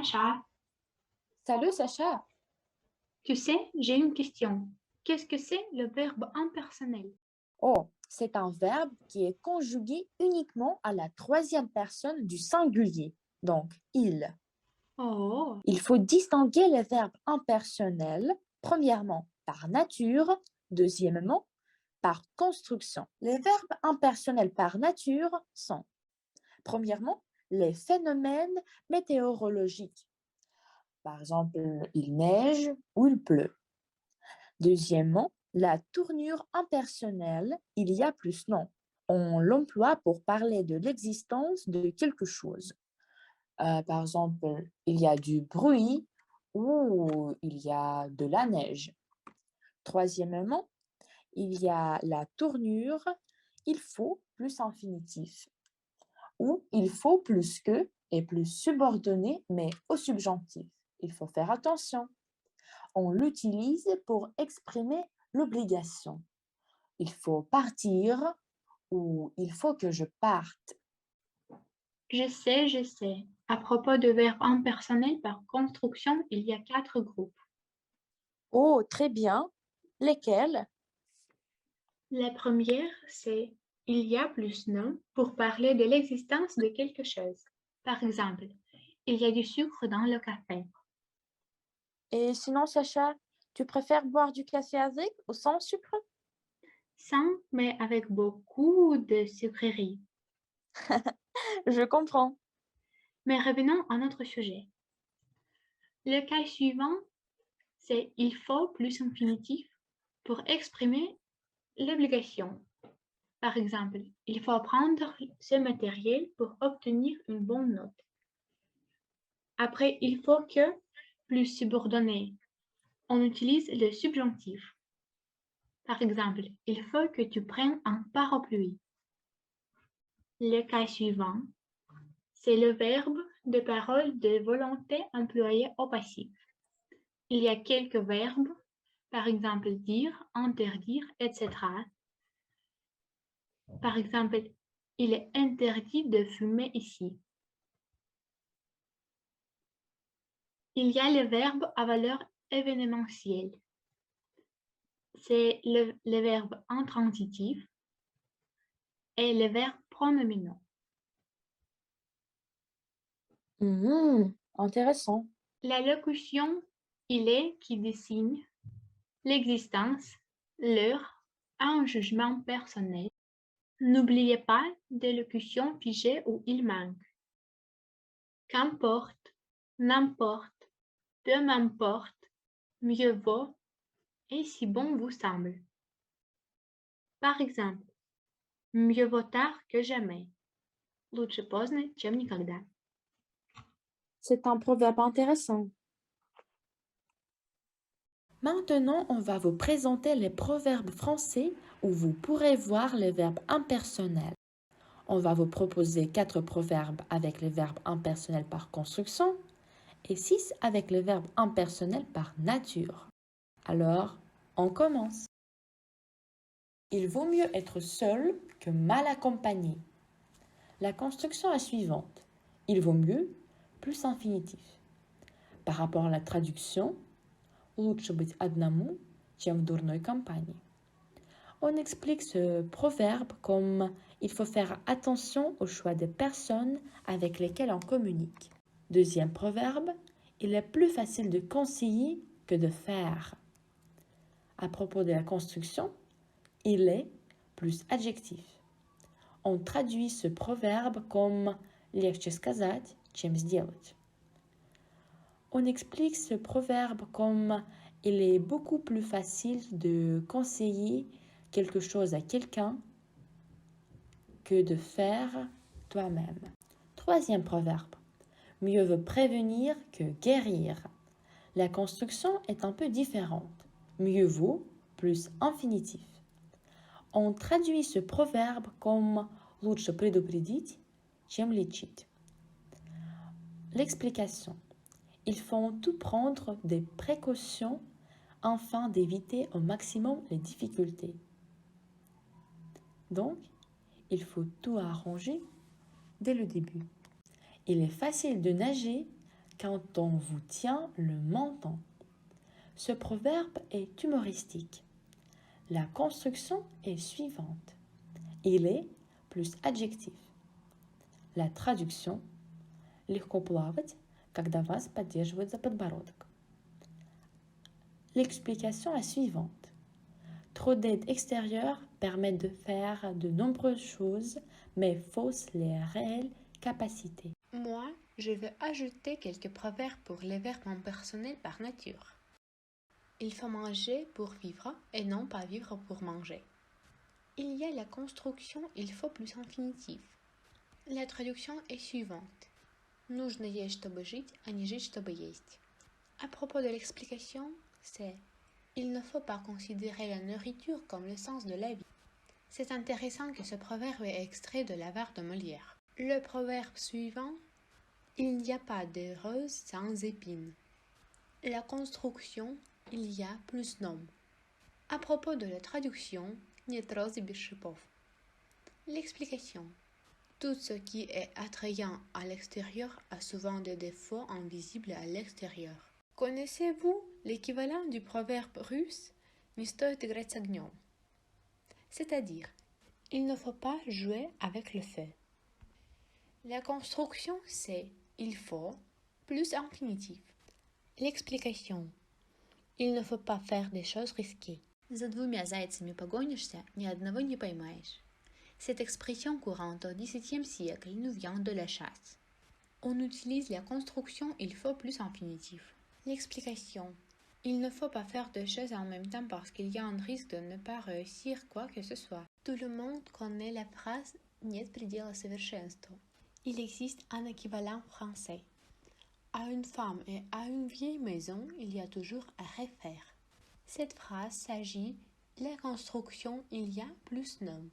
Macha, Salut Sacha. tu sais, j'ai une question. Qu'est-ce que c'est le verbe impersonnel? Oh, c'est un verbe qui est conjugué uniquement à la troisième personne du singulier, donc il. Oh, Il faut distinguer les verbes impersonnels, premièrement par nature, deuxièmement par construction. Les verbes impersonnels par nature sont, premièrement, les phénomènes météorologiques. Par exemple, il neige ou il pleut. Deuxièmement, la tournure impersonnelle, il y a plus non. On l'emploie pour parler de l'existence de quelque chose. Par exemple, il y a du bruit ou il y a de la neige. Troisièmement, il y a la tournure il faut plus infinitif ou il faut plus que et plus subordonné mais au subjonctif. Il faut faire attention. On l'utilise pour exprimer l'obligation. Il faut partir ou il faut que je parte. je sais. À propos de verbes impersonnels par construction, il y a quatre groupes. Oh, très bien. Lesquels? La première, c'est il y a plus non pour parler de l'existence de quelque chose. Par exemple, il y a du sucre dans le café. Et sinon, Sacha, tu préfères boire du café avec ou sans sucre? Sans, mais avec beaucoup de sucreries. Je comprends. Mais revenons à notre sujet. Le cas suivant, c'est il faut plus infinitif pour exprimer l'obligation. Par exemple, il faut apprendre ce matériel pour obtenir une bonne note. Après, il faut que, plus subordonné, on utilise le subjonctif. Par exemple, il faut que tu prennes un parapluie. Le cas suivant, c'est le verbe de parole de volonté employé au passif. Il y a quelques verbes, par exemple dire, interdire, etc. Par exemple, il est interdit de fumer ici. Il y a le verbe à valeur événementielle. C'est le verbe intransitif et le verbe pronominaux. Intéressant. La locution il est qui désigne l'existence, l'heure, un jugement personnel. N'oubliez pas des locutions figées où il manque. Qu'importe, n'importe, peu m'importe, mieux vaut et si bon vous semble. Par exemple, mieux vaut tard que jamais. Лучше поздно, чем никогда. C'est un proverbe intéressant. Maintenant, on va vous présenter les proverbes français où vous pourrez voir les verbes impersonnels. On va vous proposer 4 proverbes avec les verbes impersonnels par construction et 6 avec les verbes impersonnels par nature. Alors, on commence. Il vaut mieux être seul que mal accompagné. La construction est suivante. Il vaut mieux plus infinitif. Par rapport à la traduction, лучше быть одному, чем в дурной компании. On explique ce proverbe comme il faut faire attention au choix des personnes avec lesquelles on communique. Deuxième proverbe, il est plus facile de conseiller que de faire. À propos de la construction, il est plus adjectif. On traduit ce proverbe comme легче сказать, чем сделать. On explique ce proverbe comme il est beaucoup plus facile de conseiller quelque chose à quelqu'un que de faire toi-même. Troisième proverbe. Mieux vaut prévenir que guérir. La construction est un peu différente. Mieux vaut plus infinitif. On traduit ce proverbe comme лучше предупредить, чем лечить. L'explication. Il faut tout prendre des précautions afin d'éviter au maximum les difficultés. Donc, il faut tout arranger dès le début. Il est facile de nager quand on vous tient le menton. Ce proverbe est humoristique. La construction est suivante. Il est plus adjectif. La traduction – легко плавать, когда вас поддерживают за подбородок. L'explication est suivante. Trop d'aide extérieure permet de faire de nombreuses choses, mais fausse les réelles capacités. Moi, je veux ajouter quelques proverbes pour les verbes impersonnels par nature. Il faut manger pour vivre et non pas vivre pour manger. Il y a la construction il faut plus infinitif. La traduction est suivante. Нужно есть, чтобы жить, а не жить, чтобы есть. À propos de l'explication, c'est il ne faut pas considérer la nourriture comme le sens de la vie. C'est intéressant que ce proverbe est extrait de l'avare de Molière. Le proverbe suivant, il n'y a pas de rose sans épines. La construction, il y a plus nom. À propos de la traduction, нет розы без шипов. L'explication. Tout ce qui est attrayant à l'extérieur a souvent des défauts invisibles à l'extérieur. Connaissez-vous l'équivalent du proverbe russe «Не стоит играть с огнем», c'est-à-dire il ne faut pas jouer avec le feu. La construction c'est il faut plus infinitif. L'explication. Il ne faut pas faire des choses risquées. За двумя зайцами погонишься, ни одного не поймаешь. Cette expression courante au XVIIe siècle nous vient de la chasse. On utilise la construction il faut plus infinitif. L'explication. Il ne faut pas faire deux choses en même temps parce qu'il y a un risque de ne pas réussir quoi que ce soit. Tout le monde connaît la phrase «Нет предела совершенству». Il existe un équivalent français. À une femme et à une vieille maison, il y a toujours à refaire. Cette phrase s'agit de la construction il y a plus nom.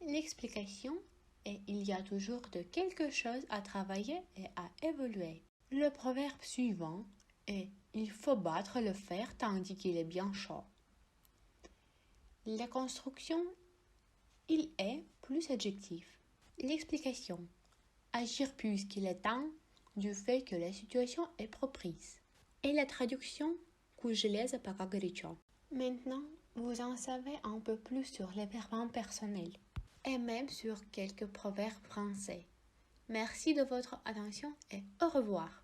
L'explication est il y a toujours de quelque chose à travailler et à évoluer. Le proverbe suivant est il faut battre le fer tandis qu'il est bien chaud. La construction il est plus adjectif. L'explication agir puisqu'il est temps du fait que la situation est propice. Et la traduction «Куй железо, пока горячо». Maintenant, vous en savez un peu plus sur les verbes impersonnels et même sur quelques proverbes français. Merci de votre attention et au revoir.